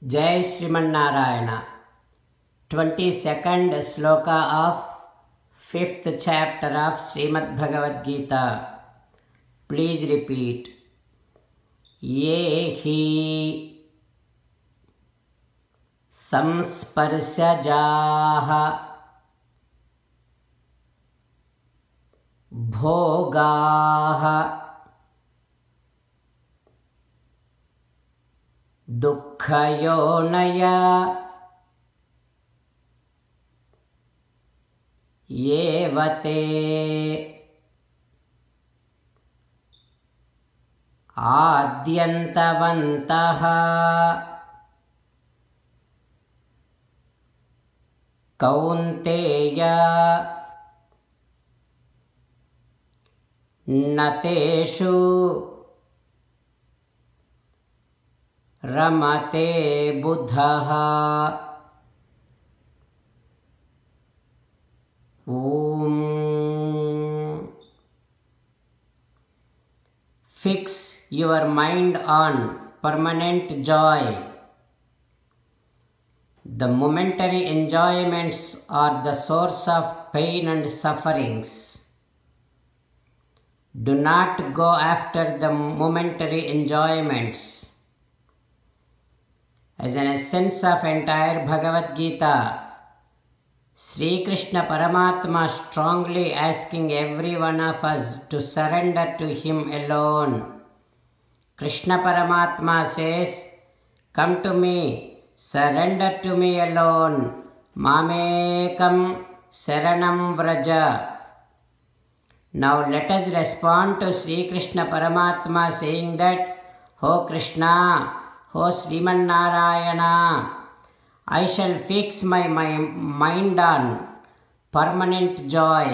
Jai Srimanarayana. 22nd sloka of 5th chapter of Srimad Bhagavad Gita. Please repeat. Ye hi samsparsajaha bhogaha dukkayonaya yevate आद्यन्तवन्तः कौन्तेय न तेषु रमते बुधः ॐ Fix your mind on permanent joy. The momentary enjoyments are the source of pain and sufferings. Do not go after the momentary enjoyments. As an essence of entire Bhagavad Gita, Sri Krishna Paramatma strongly asking every one of us to surrender to Him alone. Krishna Paramatma says, "Come to me, surrender to me alone. Mamekam Saranam Vraja." Now let us respond to Sri Krishna Paramatma saying that, "O Krishna, O Sriman Narayana, I shall fix my mind on permanent joy.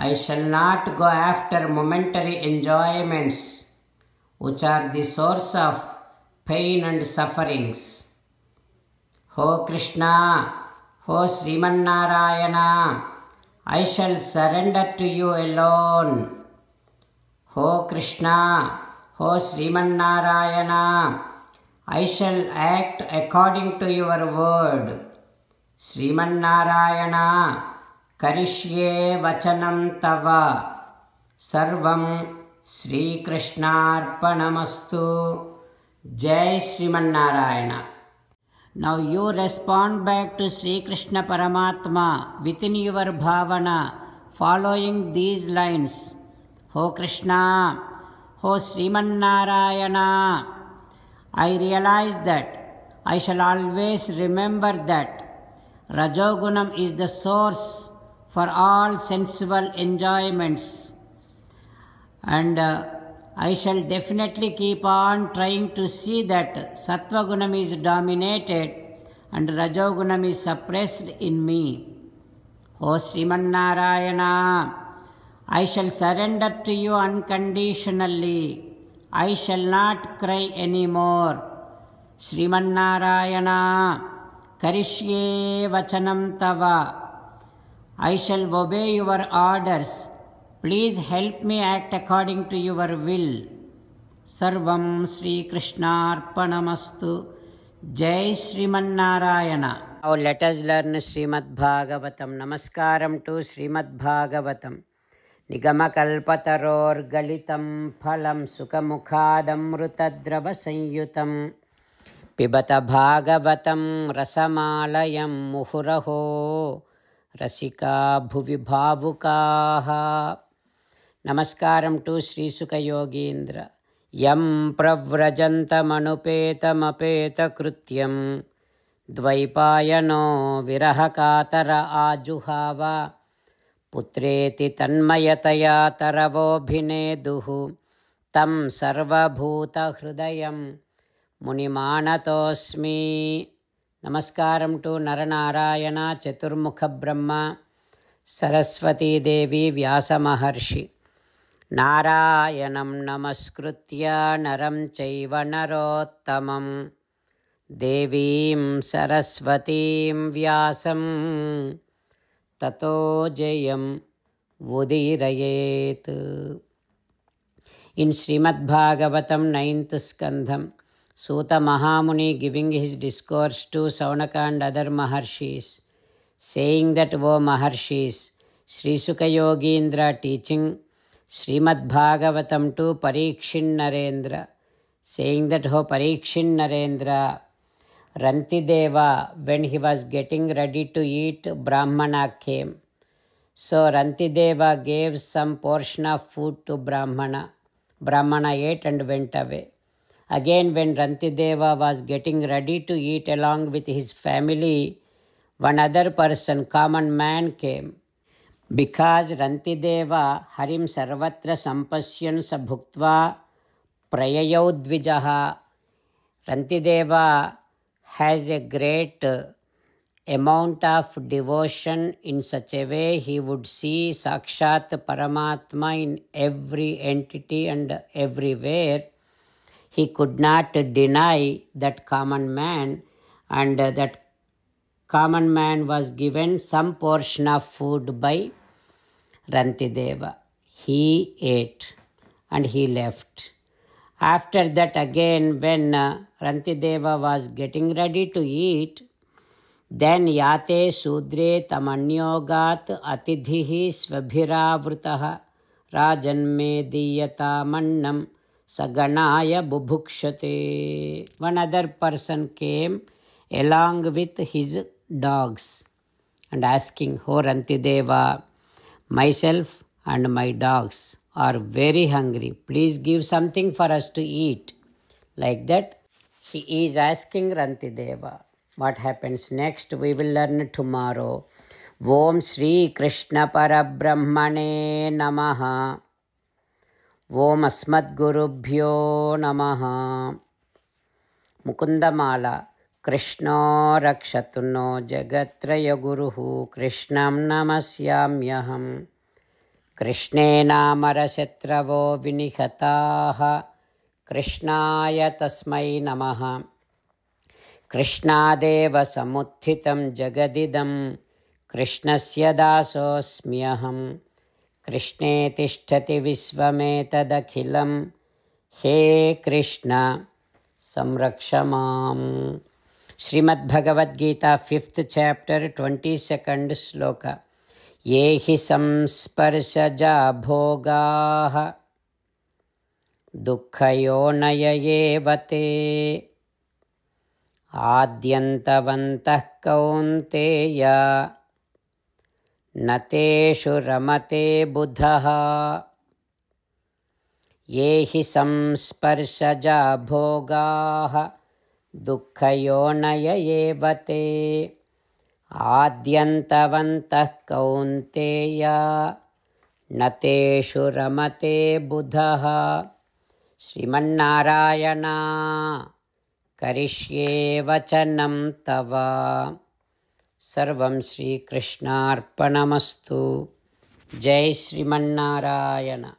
I shall not go after momentary enjoyments, which are the source of pain and sufferings. O Krishna, O Sriman Narayana, I shall surrender to you alone. O Krishna, O Sriman Narayana, I shall act according to your word. Sriman Narayana, Karishye Vachanam Tava. Sarvam Sri Krishnarpanamastu. Jai Sriman Narayana." Now you respond back to Sri Krishna Paramatma within your bhavana, following these lines. O Krishna, O Sriman Narayana, I realize that I shall always remember that Rajogunam is the source for all sensual enjoyments, and I shall definitely keep on trying to see that Sattvagunam is dominated and Rajogunam is suppressed in me. O Sriman Narayana, I shall surrender to you unconditionally. I shall not cry anymore. Sriman Narayana, Karishye Vachanam Tava. I shall obey your orders. Please help me act according to your will. Sarvam Sri Krishnarpanamastu. Jai Sriman Narayana. Now let us learn Srimad Bhagavatam. Namaskaram to Srimad Bhagavatam. निगमकल्पतरोर्गलितं फलं सुखमुखादमृतद्रवसंयुतं पिबत भागवतं रसमालयं मुहुरहो रसिका भुवि भावुकाः. नमस्कारं to श्रीसुखयोगीन्द्र. यं प्रव्रजन्तमनुपेतमपेतकृत्यं द्वैपायनो विरहकातर आजुहाव पुत्रेति तन्मयतया तरवोऽभिनेदुः तं सर्वभूतहृदयं मुनिमानतोऽस्मि. नमस्कारं to Narnarayan चतुर्मुखब्रह्म Saraswati Devi व्यासमहर्षि. नारायणं नमस्कृत्य नरं चैव नरोत्तमं देवीं सरस्वतीं व्यासं ततो जयं उदीरयेत्. In Srimad Bhagavatam 9th Skandham, Suta Mahamuni giving his discourse to Saunaka and other Maharshis, saying that, O Maharshis, Sri Sukha Yogindra teaching Srimad Bhagavatam to Parikshin Narendra, saying that, O Parikshin Narendra, Rantideva, when he was getting ready to eat, Brahmana came. So Rantideva gave some portion of food to Brahmana. Brahmana ate and went away. Again, when Rantideva was getting ready to eat along with his family, one other person, common man, came. Because Rantideva Harim Sarvatra Sampasyan Sabhuktva Prayayau Dvijaha, Rantideva has a great amount of devotion in such a way he would see Sakshat Paramatma in every entity and everywhere. He could not deny that common man, and that common man was given some portion of food by Rantideva. He ate and he left. After that again, when Rantideva was getting ready to eat, then Yate Sudre Tamanyogat Atidhihi Svabhiravrutaha Rajanme Diyata Mannam Saganaya Bubhukshate. One other person came along with his dogs and asking, O Rantideva, myself and my dogs are very hungry. Please give something for us to eat. Like that, he is asking Rantideva. What happens next, we will learn tomorrow. Om Shri Krishna Parabrahmane Namaha. Om Asmad Gurubhyo Namaha. Mukundamala. Krishna Rakshatuno Jagatraya Guruhu Krishnam Namasyamyaham. Krishne Namarashatravo Vinihataha. Krishnaya Tasmai Namaha. Krishnadeva Samuthitam Jagadidam Krishnasya Dasosmyaham. Krishne Tishtati Visvametadakhilam. He Krishna Samrakshamam. Srimad Bhagavad Gita, 5th chapter, 22nd sloka. Yehi samsparsaja bhogaha dukkayonaya evate adyantavantah kaunteya nateshu ramate buddhaha. Yehi samsparsaja bhogaha dukkayonaya evate adyantavantah kaunteya nateshu ramate buddhaha. Srimannarayana karishye vachanam tava. Sarvam Shri Krishnarpanamastu. Jai Srimannarayana.